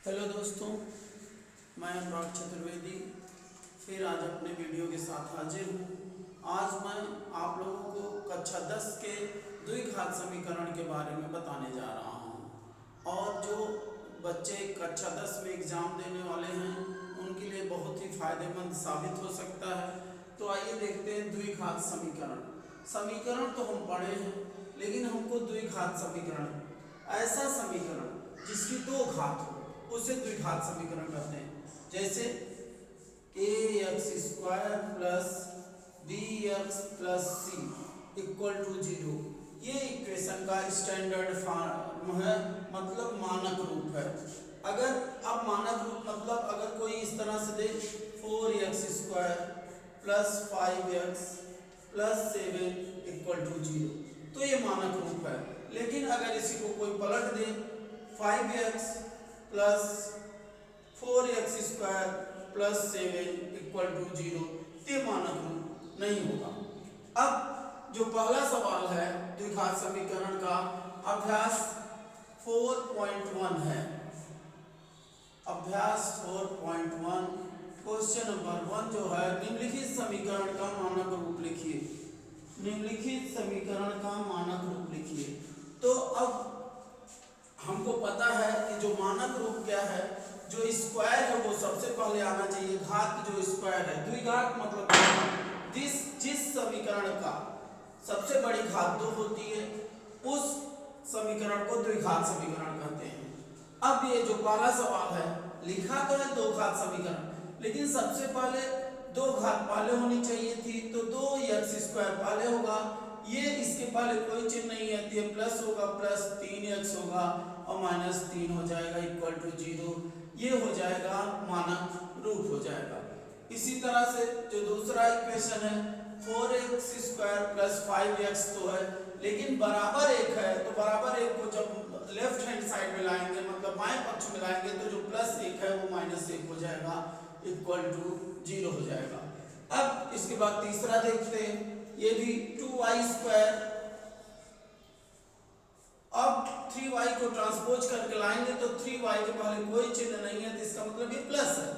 Hello दोस्तों, मैं अनुराग चतुर्वेदी फिर आज अपने वीडियो के साथ हाजिर हूँ। आज मैं आप लोगों को कक्षा 10 के द्विघात समीकरण के बारे में बताने जा रहा हूँ और जो बच्चे कक्षा 10 में एग्ज़ाम देने वाले हैं उनके लिए बहुत ही फायदेमंद साबित हो सकता है। तो आइए देखते हैं द्विघात समीकरण तो हम पढ़े हैं, लेकिन हमको द्विघात समीकरण, ऐसा समीकरण जिसकी दो घात हो उसे द्विघात समीकरण कहते हैं। जैसे ax² plus bx plus c equal to 0, ये इक्वेशन का स्टैंडर्ड फॉर्म है, मतलब मानक रूप है। अगर अब मानक रूप मतलब अगर कोई इस तरह से दे 4x² plus 5x plus 7 equal to 0, तो ये मानक रूप है। लेकिन अगर इसी को कोई पलट दे 5x plus 4x² plus 7 equal to 0, ये मानक रूप नहीं होगा। अब जो पहला सवाल है द्विघात समीकरण का, अभ्यास 4.1 है। अभ्यास 4.1 क्वेश्चन नंबर 1 जो है, निम्नलिखित समीकरण का मानक रूप लिखिए। निम्नलिखित समीकरण का मानक रूप लिखिए। तो अब हमको पता है कि जो मानक रूप क्या है, जो स्क्वायर है वो सबसे पहले आना चाहिए। घात जो स्क्वायर है, द्विघात मतलब जिस समीकरण का सबसे बड़ी घात 2 होती है उस समीकरण को द्विघात समीकरण कहते हैं। अब ये जो पहला सवाल है, लिखा तो है दो घात समीकरण, लेकिन सबसे पहले दो घात पहले होनी चाहिए थी, तो 2x² पहले होगा। ये इसके पहले कोई चिन्ह नहीं है, तो ये प्लस होगा, प्लस 3x होगा और माइनस 3 हो जाएगा इक्वल टू 0। ये हो जाएगा मानक रूप हो जाएगा। इसी तरह से जो दूसरा इक्वेशन है 4x² प्लस 5x तो है, लेकिन बराबर 1 है, तो बराबर 1 को जब लेफ्ट हैंड साइड में लाएंगे, मतलब बाएं पक्ष में लाएंगे, तो जो प्लस 1 है वो माइनस 1 हो जाएगा इक्वल टू 0 हो जाएगा। अब इसके बाद तीसरा देखते हैं, ये भी 2y²। अब 3y को ट्रांसपोज करके लाएंगे तो 3y के पहले कोई चिन्ह नहीं है, तो इसका मतलब ये प्लस है।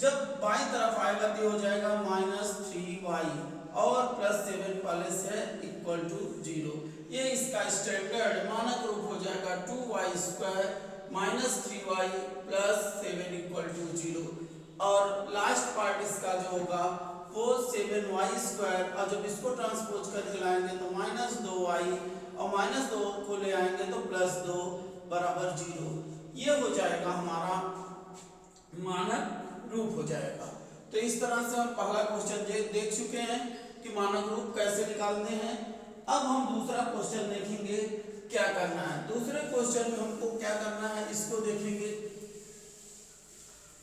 जब बाईं तरफ आएगा तो हो जाएगा -3y और प्लस 7 पहले से इक्वल टू 0। ये इसका स्टैंडर्ड मानक रूप हो जाएगा 2y² minus 3y plus 7 equal to 0। और लास्ट पार्ट इसका जो होगा वो 7y², और जब इसको ट्रांसपोज करके लाएंगे तो -2y और -2 को ले आएंगे तो +2 बराबर 0। ये हो जाएगा हमारा मानक रूप हो जाएगा। तो इस तरह से हम पहला क्वेश्चन देख चुके हैं कि मानक रूप कैसे निकालते हैं। अब हम दूसरा क्वेश्चन देखेंगे क्या करना है। दूसरे क्वेश्चन में हमको क्या करना है इसको देखेंगे।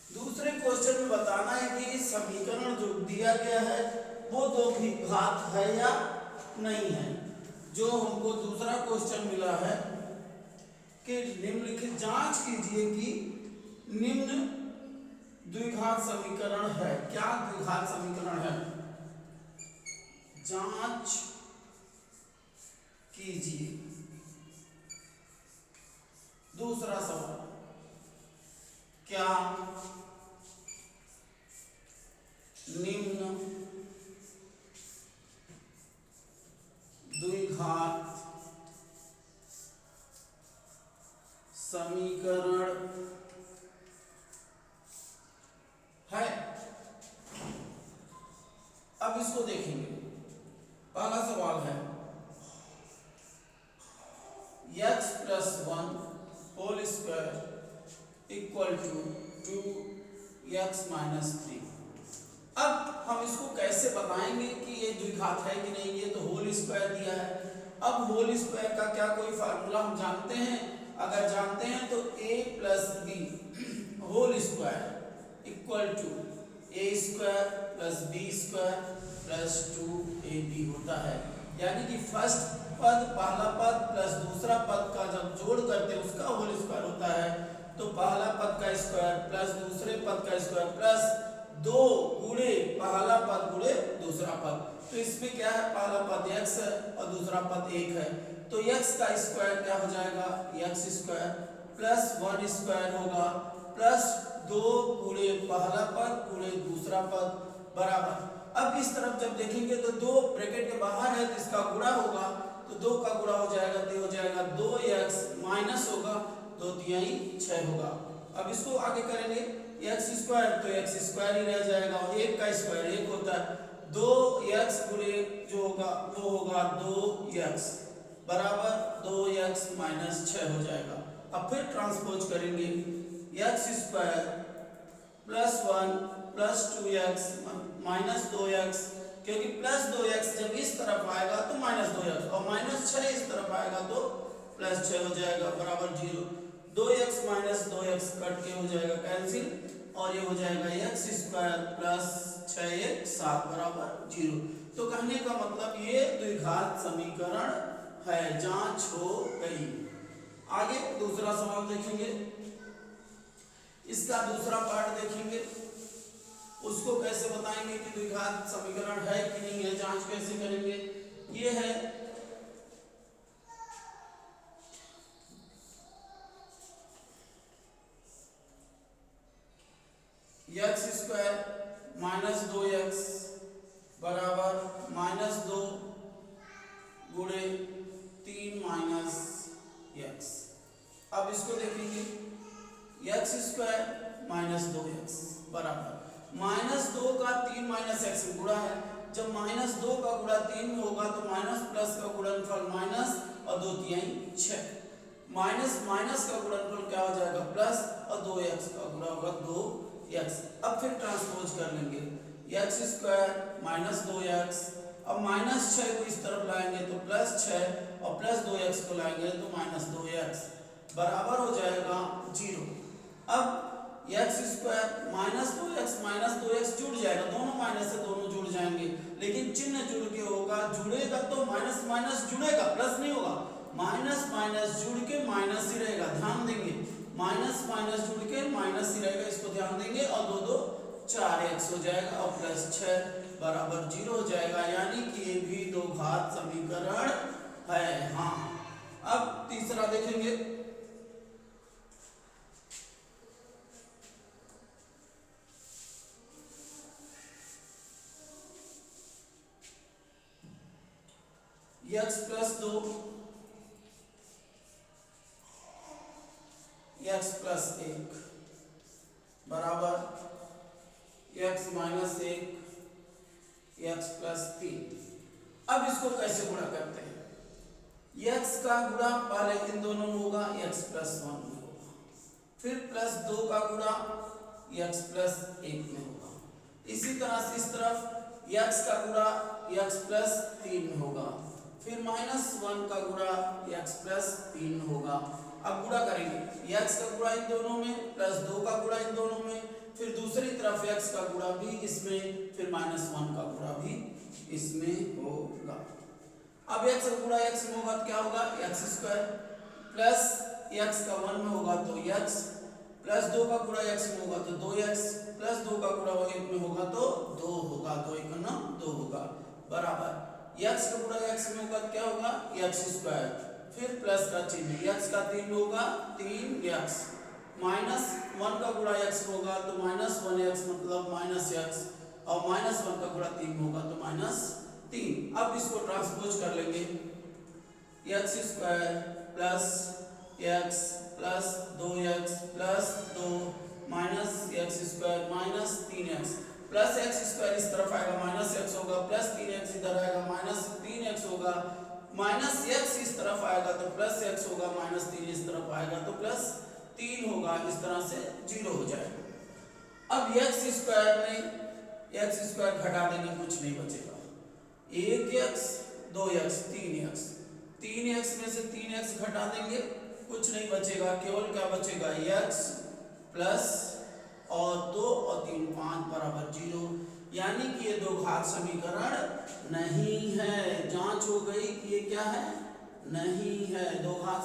दूसरे क्वेश्चन में बताना है कि समीकरण जो दिया गया है वो दो घात है या नहीं है। जो हमको दूसरा क्वेश्चन मिला है कि निम्नलिखित जांच कीजिए कि निम्न द्विघात समीकरण है। क्या द्विघात समीकरण है? जांच कीजिए। दूसरा सवाल, क्या निम्न द्विघात समीकरण है? अब इसको देखेंगे। पहला सवाल है x + 1 whole square equal to 2x - 3। अब हम इसको कैसे बताएंगे कि ये द्विघात है कि नहीं। ये तो होल स्क्वायर दिया है। अब होल स्क्वायर का क्या कोई फार्मूला हम जानते हैं? अगर जानते हैं तो a + b whole square equal to a² + b² + 2ab होता है। यानी कि फर्स्ट पद, पहला पद प्लस दूसरा पद का जब जोड़ करते हैं उसका होल स्क्वायर होता है। तो पहला पद का स्क्वायर प्लस दूसरे पद का स्क्वायर प्लस 2 गुणे पहला पद गुणे दूसरा पद। तो इसमें क्या है, पहला पद x है और दूसरा पद 1 है, तो x का स्क्वायर क्या हो जाएगा, x² + 1² होगा प्लस 2 गुणे पहला पद गुणे दूसरा पद बराबर। अब इस तरफ जब देखेंगे तो 2 ब्रैकेट के बाहर है तो इसका गुणा होगा, तो 2 का गुणा हो जाएगा तो हो जाएगा 2x माइनस होगा 2 तिहाई 6 होगा। अब इसको आगे करेंगे x स्क्वायर तो x स्क्वायर ही रह जाएगा और 1 का स्क्वायर 1 होता है, 2x गुणे जो होगा वो होगा 2x बराबर 2x माइनस 6 हो जाएगा। अब फिर ट्रांसपोज करेंगे x square plus 1 plus 2x minus 2x, क्योंकि प्लस 2x जब इस तरफ आएगा तो माइनस 2x और माइनस 6 इस तरफ आएगा तो प्लस 6 हो जाएगा बराबर 0। 2x माइनस 2x कट के हो जाएगा कैंसिल और ये हो जाएगा x स्क्वायर प्लस 6x 7 बराबर 0। तो कहने का मतलब ये द्विघात समीकरण है, जांच हो गई। आगे दूसरा सवाल देखेंगे, इसका दूसरा पार्ट देखेंगे, उसको कैसे बताएंगे कि द्विघात समीकरण है कि नहीं है, जांच कैसे करेंगे। ये है x स्क्वायर माइनस 2x बराबर माइनस 2 गुणे 3 माइनस x। अब इसको देखेंगे x स्क्वायर माइनस 2x बराबर माइनस 2 का 3 माइनस x में गुणा है, जब माइनस 2 का गुणा 3 में होगा तो माइनस प्लस का गुणनफल माइनस और 2 तिहाई 6, माइनस माइनस का गुणनफल क्या हो जाएगा प्लस और 2x का गुणा होगा 2x। अब फिर ट्रांसपोज कर लेंगे x स्क्वायर माइनस 2x, अब माइनस 6 को इस तरफ लाएंगे तो प्लस 6 और प्लस 2x को लाएंगे तो माइनस 2x बराबर हो जाएगा 0। अब x स्क्वायर माइनस 2x जुड़ जाएगा, दोनों माइनस से दोनों जुड़ जाएंगे, लेकिन चिन्ह जुड़ के होगा, जुड़ेगा तो माइनस माइनस जुड़ेगा प्लस नहीं होगा, माइनस माइनस जुड़ के माइनस ही रहेगा, ध्यान देंगे माइनस माइनस जुड़ के माइनस ही रहेगा, इसको ध्यान देंगे और 2 2 4x हो जाएगा और प्लस 6 बराबर 0 हो जाएगा, यानी कि ये भी दो घात समीकरण है। हाँ, अब तीसरा देखेंगे, x प्लस 2 x प्लस 1 बराबर x माइनस 1 x प्लस 3। अब इसको कैसे गुणा करते हैं, x का गुणा पहले इन दोनों में होगा x प्लस 1 में होगा, फिर प्लस 2 का गुणा x प्लस 1 में होगा, इसी तरह से इस तरफ x का गुणा x प्लस 3 में होगा, फिर माइनस 1 का गुणा x प्लस 3 होगा। अब गुणा करेंगे x का गुणा इन दोनों में प्लस 2 का गुणा इन दोनों में, फिर दूसरी तरफ x का गुणा भी इसमें, फिर माइनस 1 का गुणा भी इसमें होगा। अब x का गुणा x में होगा तो क्या होगा x स्क्वायर प्लस x का 1 में होगा तो x, प्लस 2 का गुणा x में होगा तो 2x, प्लस 2 का गुणा 1 में होगा तो 2 होगा, 2 1 9 2 होगा बराबर x का गुणा x में होगा क्या होगा x स्क्वायर, फिर प्लस का चिन्ह x का 3 होगा 3x, माइनस 1 का गुणा x होगा तो माइनस 1x मतलब माइनस x, और माइनस 1 का गुणा 3 होगा तो माइनस 3। अब इसको ट्रांसपोज कर लेंगे x square plus x plus 2x plus 2 minus x square minus 3x, plus x square इस तरफ आएगा माइनस x होगा, प्लस 3x इधर आएगा माइनस 3x होगा, माइनस x इस तरफ आएगा तो प्लस x होगा, माइनस 3 इस तरफ आएगा तो प्लस 3 होगा, इस तरह से 0 हो जाएगा। अब x स्क्वायर में x स्क्वायर घटा देंगे कुछ नहीं बचेगा, 1x 2x 3x, 3x में से 3x घटा देंगे कुछ नहीं बचेगा, केवल क्या बचेगा x प्लस और 2 और 3 5 बराबर 0, यानी कि ये दो घात समीकरण नहीं है। जांच हो गई कि ये क्या है, नहीं है, दो घात